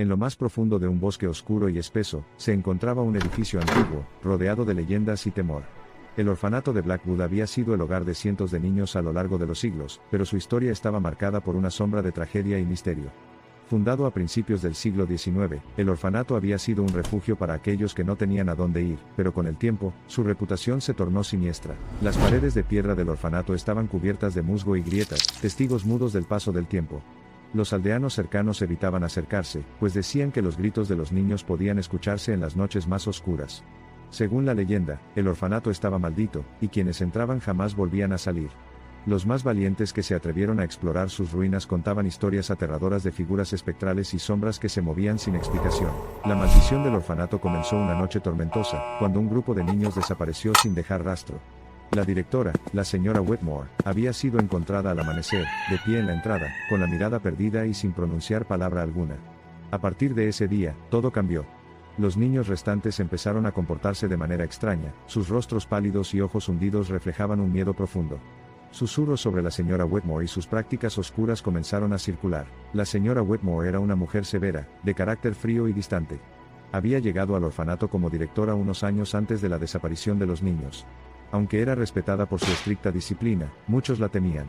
En lo más profundo de un bosque oscuro y espeso, se encontraba un edificio antiguo, rodeado de leyendas y temor. El orfanato de Blackwood había sido el hogar de cientos de niños a lo largo de los siglos, pero su historia estaba marcada por una sombra de tragedia y misterio. Fundado a principios del siglo XIX, el orfanato había sido un refugio para aquellos que no tenían a dónde ir, pero con el tiempo, su reputación se tornó siniestra. Las paredes de piedra del orfanato estaban cubiertas de musgo y grietas, testigos mudos del paso del tiempo. Los aldeanos cercanos evitaban acercarse, pues decían que los gritos de los niños podían escucharse en las noches más oscuras. Según la leyenda, el orfanato estaba maldito, y quienes entraban jamás volvían a salir. Los más valientes que se atrevieron a explorar sus ruinas contaban historias aterradoras de figuras espectrales y sombras que se movían sin explicación. La maldición del orfanato comenzó una noche tormentosa, cuando un grupo de niños desapareció sin dejar rastro. La directora, la señora Whitmore, había sido encontrada al amanecer, de pie en la entrada, con la mirada perdida y sin pronunciar palabra alguna. A partir de ese día, todo cambió. Los niños restantes empezaron a comportarse de manera extraña, sus rostros pálidos y ojos hundidos reflejaban un miedo profundo. Susurros sobre la señora Whitmore y sus prácticas oscuras comenzaron a circular. La señora Whitmore era una mujer severa, de carácter frío y distante. Había llegado al orfanato como directora unos años antes de la desaparición de los niños. Aunque era respetada por su estricta disciplina, muchos la temían.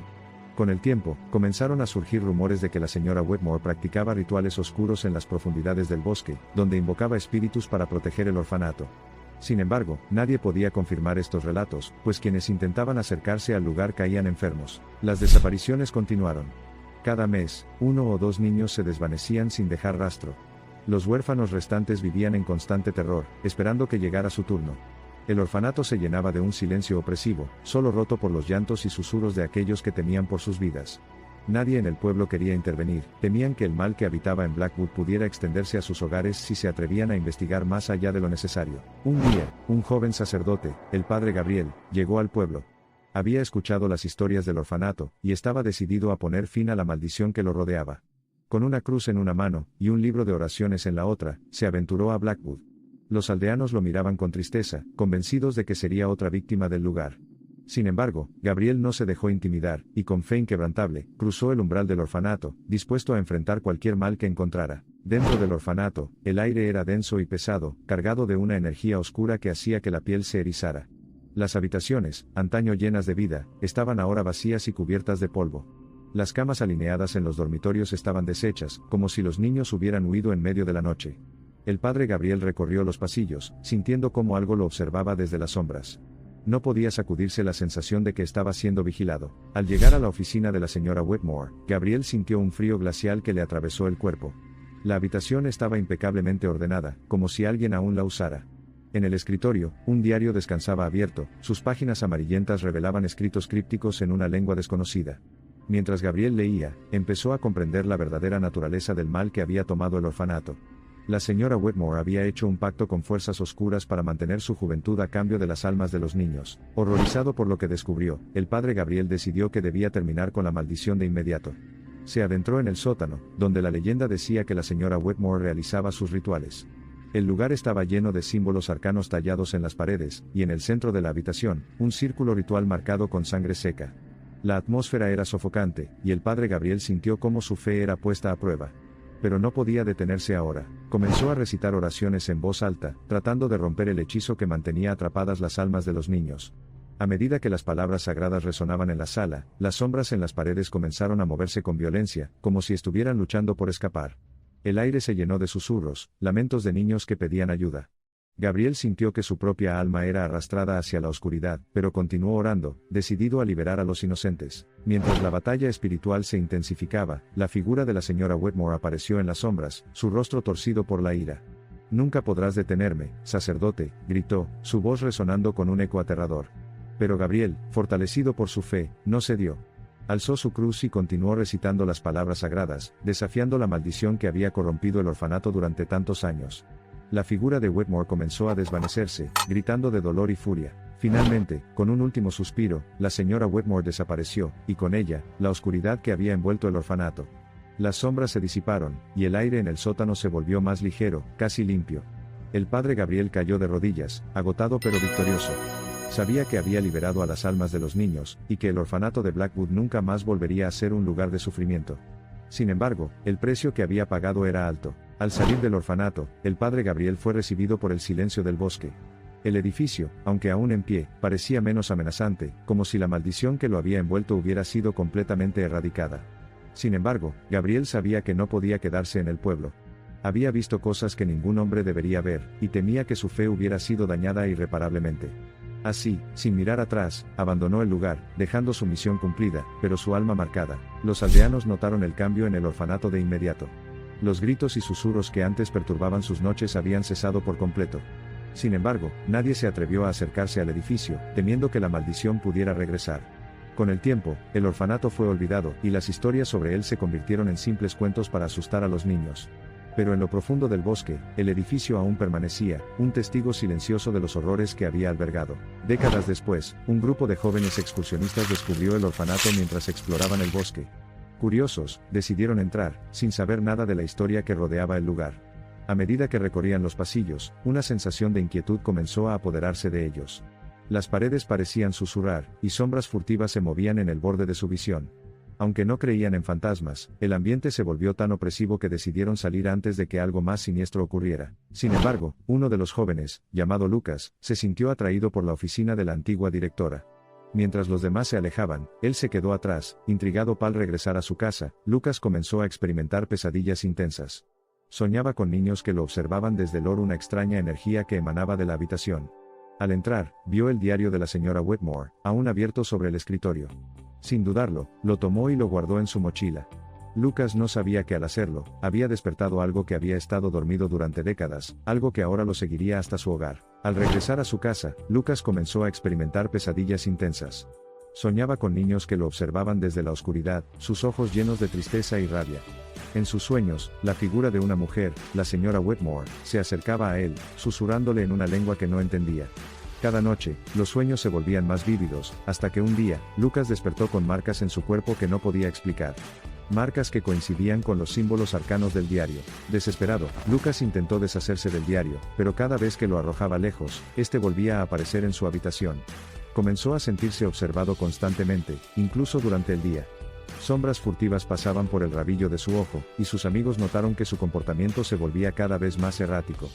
Con el tiempo, comenzaron a surgir rumores de que la señora Whitmore practicaba rituales oscuros en las profundidades del bosque, donde invocaba espíritus para proteger el orfanato. Sin embargo, nadie podía confirmar estos relatos, pues quienes intentaban acercarse al lugar caían enfermos. Las desapariciones continuaron. Cada mes, 1 o 2 niños se desvanecían sin dejar rastro. Los huérfanos restantes vivían en constante terror, esperando que llegara su turno. El orfanato se llenaba de un silencio opresivo, solo roto por los llantos y susurros de aquellos que temían por sus vidas. Nadie en el pueblo quería intervenir, temían que el mal que habitaba en Blackwood pudiera extenderse a sus hogares si se atrevían a investigar más allá de lo necesario. Un día, un joven sacerdote, el padre Gabriel, llegó al pueblo. Había escuchado las historias del orfanato, y estaba decidido a poner fin a la maldición que lo rodeaba. Con una cruz en una mano, y un libro de oraciones en la otra, se aventuró a Blackwood. Los aldeanos lo miraban con tristeza, convencidos de que sería otra víctima del lugar. Sin embargo, Gabriel no se dejó intimidar, y con fe inquebrantable, cruzó el umbral del orfanato, dispuesto a enfrentar cualquier mal que encontrara. Dentro del orfanato, el aire era denso y pesado, cargado de una energía oscura que hacía que la piel se erizara. Las habitaciones, antaño llenas de vida, estaban ahora vacías y cubiertas de polvo. Las camas alineadas en los dormitorios estaban deshechas, como si los niños hubieran huido en medio de la noche. El padre Gabriel recorrió los pasillos, sintiendo cómo algo lo observaba desde las sombras. No podía sacudirse la sensación de que estaba siendo vigilado. Al llegar a la oficina de la señora Whitmore, Gabriel sintió un frío glacial que le atravesó el cuerpo. La habitación estaba impecablemente ordenada, como si alguien aún la usara. En el escritorio, un diario descansaba abierto, sus páginas amarillentas revelaban escritos crípticos en una lengua desconocida. Mientras Gabriel leía, empezó a comprender la verdadera naturaleza del mal que había tomado el orfanato. La señora Whitmore había hecho un pacto con fuerzas oscuras para mantener su juventud a cambio de las almas de los niños. Horrorizado por lo que descubrió, el padre Gabriel decidió que debía terminar con la maldición de inmediato. Se adentró en el sótano, donde la leyenda decía que la señora Whitmore realizaba sus rituales. El lugar estaba lleno de símbolos arcanos tallados en las paredes, y en el centro de la habitación, un círculo ritual marcado con sangre seca. La atmósfera era sofocante, y el padre Gabriel sintió cómo su fe era puesta a prueba. Pero no podía detenerse ahora. Comenzó a recitar oraciones en voz alta, tratando de romper el hechizo que mantenía atrapadas las almas de los niños. A medida que las palabras sagradas resonaban en la sala, las sombras en las paredes comenzaron a moverse con violencia, como si estuvieran luchando por escapar. El aire se llenó de susurros, lamentos de niños que pedían ayuda. Gabriel sintió que su propia alma era arrastrada hacia la oscuridad, pero continuó orando, decidido a liberar a los inocentes. Mientras la batalla espiritual se intensificaba, la figura de la señora Whitmore apareció en las sombras, su rostro torcido por la ira. «Nunca podrás detenerme, sacerdote», gritó, su voz resonando con un eco aterrador. Pero Gabriel, fortalecido por su fe, no cedió. Alzó su cruz y continuó recitando las palabras sagradas, desafiando la maldición que había corrompido el orfanato durante tantos años. La figura de Whitmore comenzó a desvanecerse, gritando de dolor y furia. Finalmente, con un último suspiro, la señora Whitmore desapareció, y con ella, la oscuridad que había envuelto el orfanato. Las sombras se disiparon, y el aire en el sótano se volvió más ligero, casi limpio. El padre Gabriel cayó de rodillas, agotado pero victorioso. Sabía que había liberado a las almas de los niños, y que el orfanato de Blackwood nunca más volvería a ser un lugar de sufrimiento. Sin embargo, el precio que había pagado era alto. Al salir del orfanato, el padre Gabriel fue recibido por el silencio del bosque. El edificio, aunque aún en pie, parecía menos amenazante, como si la maldición que lo había envuelto hubiera sido completamente erradicada. Sin embargo, Gabriel sabía que no podía quedarse en el pueblo. Había visto cosas que ningún hombre debería ver, y temía que su fe hubiera sido dañada irreparablemente. Así, sin mirar atrás, abandonó el lugar, dejando su misión cumplida, pero su alma marcada. Los aldeanos notaron el cambio en el orfanato de inmediato. Los gritos y susurros que antes perturbaban sus noches habían cesado por completo. Sin embargo, nadie se atrevió a acercarse al edificio, temiendo que la maldición pudiera regresar. Con el tiempo, el orfanato fue olvidado, y las historias sobre él se convirtieron en simples cuentos para asustar a los niños. Pero en lo profundo del bosque, el edificio aún permanecía, un testigo silencioso de los horrores que había albergado. Décadas después, un grupo de jóvenes excursionistas descubrió el orfanato mientras exploraban el bosque. Curiosos, decidieron entrar, sin saber nada de la historia que rodeaba el lugar. A medida que recorrían los pasillos, una sensación de inquietud comenzó a apoderarse de ellos. Las paredes parecían susurrar, y sombras furtivas se movían en el borde de su visión. Aunque no creían en fantasmas, el ambiente se volvió tan opresivo que decidieron salir antes de que algo más siniestro ocurriera. Sin embargo, uno de los jóvenes, llamado Lucas, se sintió atraído por la oficina de la antigua directora. Mientras los demás se alejaban, él se quedó atrás, intrigado. Al regresar a su casa, Lucas comenzó a experimentar pesadillas intensas. Soñaba con niños que lo observaban desde el oro, una extraña energía que emanaba de la habitación. Al entrar, vio el diario de la señora Whitmore, aún abierto sobre el escritorio. Sin dudarlo, lo tomó y lo guardó en su mochila. Lucas no sabía que al hacerlo, había despertado algo que había estado dormido durante décadas, algo que ahora lo seguiría hasta su hogar. Al regresar a su casa, Lucas comenzó a experimentar pesadillas intensas. Soñaba con niños que lo observaban desde la oscuridad, sus ojos llenos de tristeza y rabia. En sus sueños, la figura de una mujer, la señora Whitmore, se acercaba a él, susurrándole en una lengua que no entendía. Cada noche, los sueños se volvían más vívidos, hasta que un día, Lucas despertó con marcas en su cuerpo que no podía explicar. Marcas que coincidían con los símbolos arcanos del diario. Desesperado, Lucas intentó deshacerse del diario, pero cada vez que lo arrojaba lejos, este volvía a aparecer en su habitación. Comenzó a sentirse observado constantemente, incluso durante el día. Sombras furtivas pasaban por el rabillo de su ojo, y sus amigos notaron que su comportamiento se volvía cada vez más errático.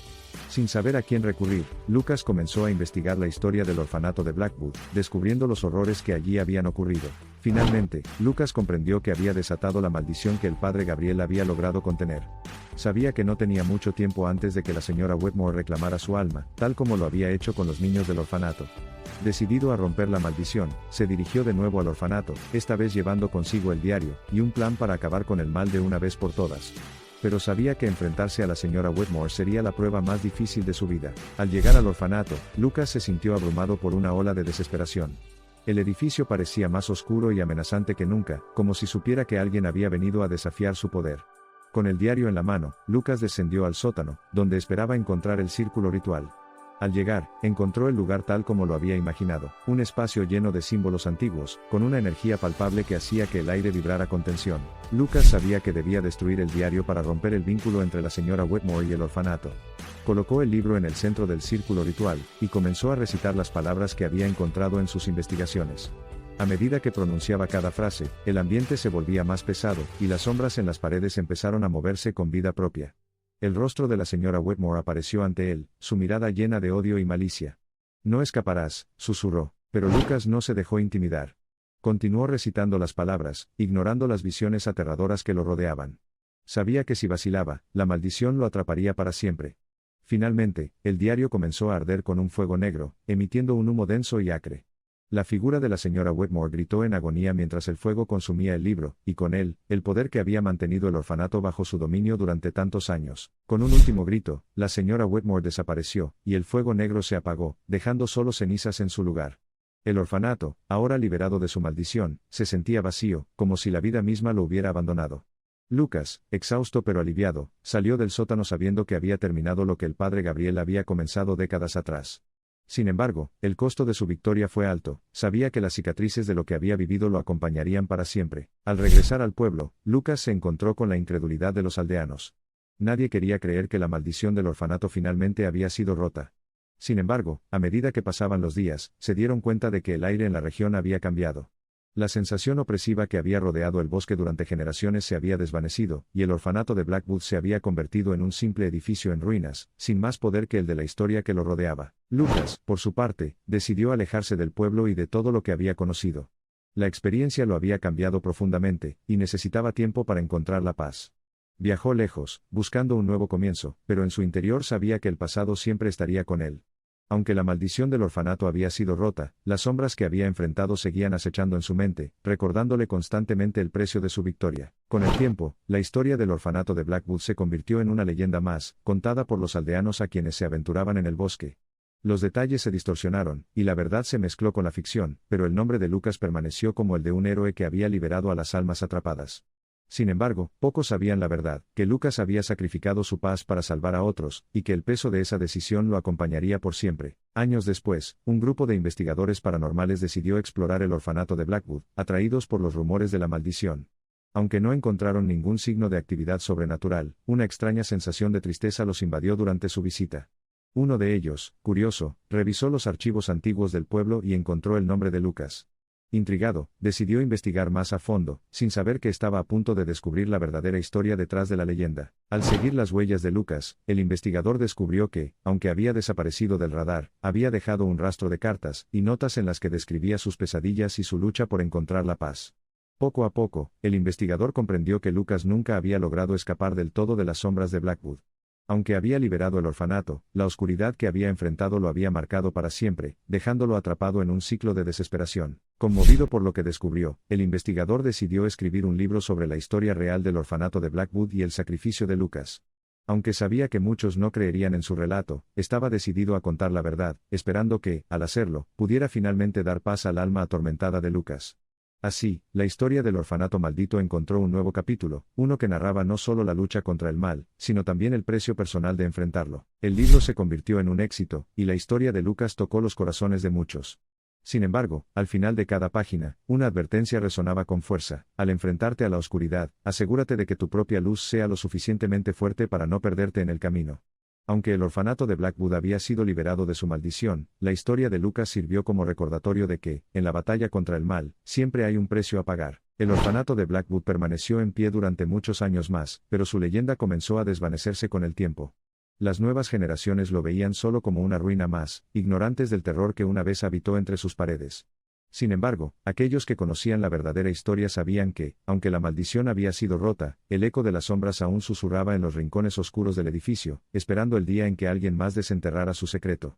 Sin saber a quién recurrir, Lucas comenzó a investigar la historia del orfanato de Blackwood, descubriendo los horrores que allí habían ocurrido. Finalmente, Lucas comprendió que había desatado la maldición que el padre Gabriel había logrado contener. Sabía que no tenía mucho tiempo antes de que la señora Whitmore reclamara su alma, tal como lo había hecho con los niños del orfanato. Decidido a romper la maldición, se dirigió de nuevo al orfanato, esta vez llevando consigo el diario, y un plan para acabar con el mal de una vez por todas. Pero sabía que enfrentarse a la señora Whitmore sería la prueba más difícil de su vida. Al llegar al orfanato, Lucas se sintió abrumado por una ola de desesperación. El edificio parecía más oscuro y amenazante que nunca, como si supiera que alguien había venido a desafiar su poder. Con el diario en la mano, Lucas descendió al sótano, donde esperaba encontrar el círculo ritual. Al llegar, encontró el lugar tal como lo había imaginado, un espacio lleno de símbolos antiguos, con una energía palpable que hacía que el aire vibrara con tensión. Lucas sabía que debía destruir el diario para romper el vínculo entre la señora Whitmore y el orfanato. Colocó el libro en el centro del círculo ritual, y comenzó a recitar las palabras que había encontrado en sus investigaciones. A medida que pronunciaba cada frase, el ambiente se volvía más pesado, y las sombras en las paredes empezaron a moverse con vida propia. El rostro de la señora Whitmore apareció ante él, su mirada llena de odio y malicia. «No escaparás», susurró, pero Lucas no se dejó intimidar. Continuó recitando las palabras, ignorando las visiones aterradoras que lo rodeaban. Sabía que si vacilaba, la maldición lo atraparía para siempre. Finalmente, el diario comenzó a arder con un fuego negro, emitiendo un humo denso y acre. La figura de la señora Whitmore gritó en agonía mientras el fuego consumía el libro, y con él, el poder que había mantenido el orfanato bajo su dominio durante tantos años. Con un último grito, la señora Whitmore desapareció, y el fuego negro se apagó, dejando solo cenizas en su lugar. El orfanato, ahora liberado de su maldición, se sentía vacío, como si la vida misma lo hubiera abandonado. Lucas, exhausto pero aliviado, salió del sótano sabiendo que había terminado lo que el padre Gabriel había comenzado décadas atrás. Sin embargo, el costo de su victoria fue alto, sabía que las cicatrices de lo que había vivido lo acompañarían para siempre. Al regresar al pueblo, Lucas se encontró con la incredulidad de los aldeanos. Nadie quería creer que la maldición del orfanato finalmente había sido rota. Sin embargo, a medida que pasaban los días, se dieron cuenta de que el aire en la región había cambiado. La sensación opresiva que había rodeado el bosque durante generaciones se había desvanecido, y el orfanato de Blackwood se había convertido en un simple edificio en ruinas, sin más poder que el de la historia que lo rodeaba. Lucas, por su parte, decidió alejarse del pueblo y de todo lo que había conocido. La experiencia lo había cambiado profundamente, y necesitaba tiempo para encontrar la paz. Viajó lejos, buscando un nuevo comienzo, pero en su interior sabía que el pasado siempre estaría con él. Aunque la maldición del orfanato había sido rota, las sombras que había enfrentado seguían acechando en su mente, recordándole constantemente el precio de su victoria. Con el tiempo, la historia del orfanato de Blackwood se convirtió en una leyenda más, contada por los aldeanos a quienes se aventuraban en el bosque. Los detalles se distorsionaron, y la verdad se mezcló con la ficción, pero el nombre de Lucas permaneció como el de un héroe que había liberado a las almas atrapadas. Sin embargo, pocos sabían la verdad, que Lucas había sacrificado su paz para salvar a otros, y que el peso de esa decisión lo acompañaría por siempre. Años después, un grupo de investigadores paranormales decidió explorar el orfanato de Blackwood, atraídos por los rumores de la maldición. Aunque no encontraron ningún signo de actividad sobrenatural, una extraña sensación de tristeza los invadió durante su visita. Uno de ellos, curioso, revisó los archivos antiguos del pueblo y encontró el nombre de Lucas. Intrigado, decidió investigar más a fondo, sin saber que estaba a punto de descubrir la verdadera historia detrás de la leyenda. Al seguir las huellas de Lucas, el investigador descubrió que, aunque había desaparecido del radar, había dejado un rastro de cartas y notas en las que describía sus pesadillas y su lucha por encontrar la paz. Poco a poco, el investigador comprendió que Lucas nunca había logrado escapar del todo de las sombras de Blackwood. Aunque había liberado el orfanato, la oscuridad que había enfrentado lo había marcado para siempre, dejándolo atrapado en un ciclo de desesperación. Conmovido por lo que descubrió, el investigador decidió escribir un libro sobre la historia real del orfanato de Blackwood y el sacrificio de Lucas. Aunque sabía que muchos no creerían en su relato, estaba decidido a contar la verdad, esperando que, al hacerlo, pudiera finalmente dar paz al alma atormentada de Lucas. Así, la historia del orfanato maldito encontró un nuevo capítulo, uno que narraba no solo la lucha contra el mal, sino también el precio personal de enfrentarlo. El libro se convirtió en un éxito, y la historia de Lucas tocó los corazones de muchos. Sin embargo, al final de cada página, una advertencia resonaba con fuerza: al enfrentarte a la oscuridad, asegúrate de que tu propia luz sea lo suficientemente fuerte para no perderte en el camino. Aunque el orfanato de Blackwood había sido liberado de su maldición, la historia de Lucas sirvió como recordatorio de que, en la batalla contra el mal, siempre hay un precio a pagar. El orfanato de Blackwood permaneció en pie durante muchos años más, pero su leyenda comenzó a desvanecerse con el tiempo. Las nuevas generaciones lo veían solo como una ruina más, ignorantes del terror que una vez habitó entre sus paredes. Sin embargo, aquellos que conocían la verdadera historia sabían que, aunque la maldición había sido rota, el eco de las sombras aún susurraba en los rincones oscuros del edificio, esperando el día en que alguien más desenterrara su secreto.